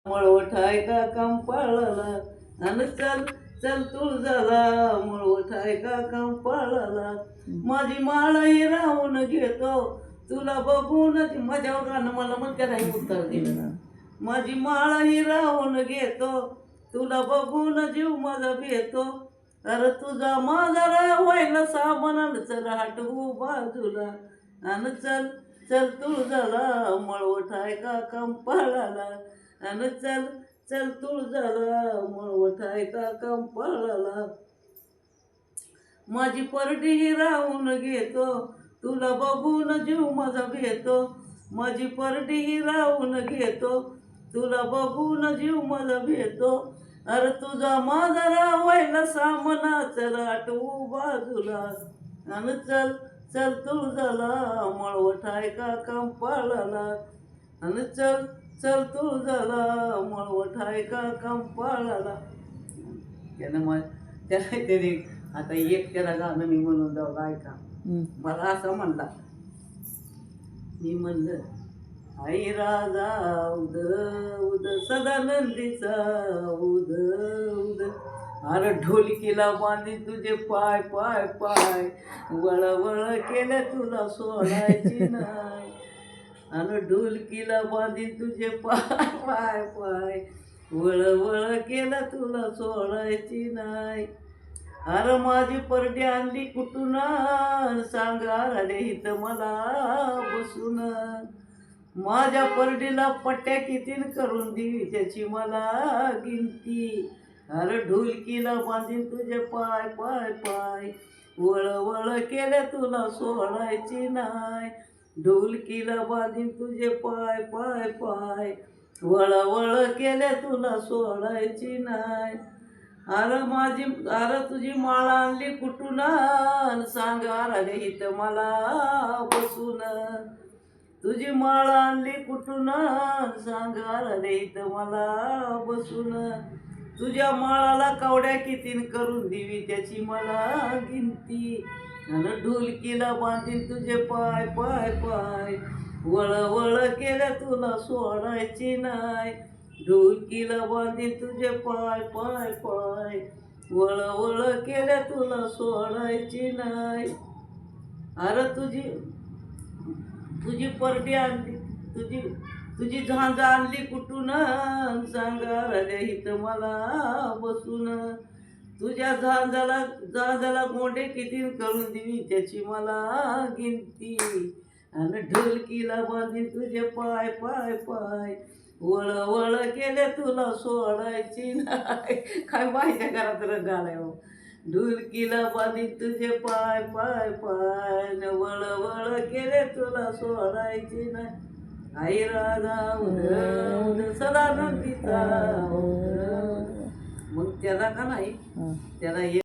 मळवठाय का कंपाळाला आणि चल चल तुळजाला मळवठाय का कंपाळाला माझी माळाही राहून घेतो तुला बघून माझ्यावर गाणं मला मग त्यालाही उत्तर दिलं माझी माळाही राहून घेतो तुला बघून जीव माझा भेतो अरे तुझा माझा व्हायला सामान चल हटवू बाजूला आणि चल चल तुळजाला मळवठाय का कंपाळाला आणि चल चल तुळजाला मळवठाय का कंपाळाला माझी परडी राहून घेतो तुला बघून जीव माझा भेतो माझी परडी राहून घेतो तुला बघून जीव माझा भेतो अरे तुझा माझा राहायला सामना चल आठवू बाजूला आणि चल चल तुळजाला मळवठाय का कंपाळाला आणि चल चल तुळजाला मळवठाय का कंपाळाला त्यानं मग त्याला तरी आता एक त्याला गाणं मी म्हणून जाऊ ऐका मला असं म्हणला मी म्हणलं आई राजा उद उद सदानंदीचा उद उद अरे ढोलकीला बांधी तुझे पाय पाय पाय वळवळ केलं तुला सोडायची नाही आणि ढोलकीला बांधी तुझे पाय पाय पाय वळवळ केलं तुला सोडायची नाही अरे माझी परडी आणली कुठून सांगा इथं मला बसून माझ्या परडीला पट्ट्या कितीन करून दिली त्याची मला गिनती अरे ढोलकीला बांधीन तुझे पाय पाय पाय वळवळ केले तुला सोडायची नाही ढोलकीला बांधीन तुझे पाय पाय पाय वळवळ केले तुला सोडायची नाही अरे तुझी माळा आणली कुठून सांग अरे इथं मला बसून तुझी माळा आणली कुठून सांग अरे इथं मला बसून तुझ्या माळाला कवड्या कितीन करून दिवी त्याची मला गिनती आणि ढोलकीला बांधीन तुझे पाय पाय पाय वळवळ केल्या तुला सोडायची नाही ढोलकीला बांधीन तुझे पाय पाय पाय वळवळ केल्या तुला सोडायची नाही अरे तुझी परडी आणली तुझी झांज आणली कुठून सांगा रे इथं मला बसून तुझ्या झांजाला गोंडे किती करून दिली त्याची मला गिनती आणि ढोलकीला बांधीन तुझे पाय पाय पाय वळवळ केले तुला सोडायची नाही काय माझ्या घरात रंग आलाय हो ढोलकीला बांधीन तुझे पाय पाय पाय वळवळ केले तुला सोडायची नाही आई राजा उद सदानंदीचा मग त्याला का नाही त्याला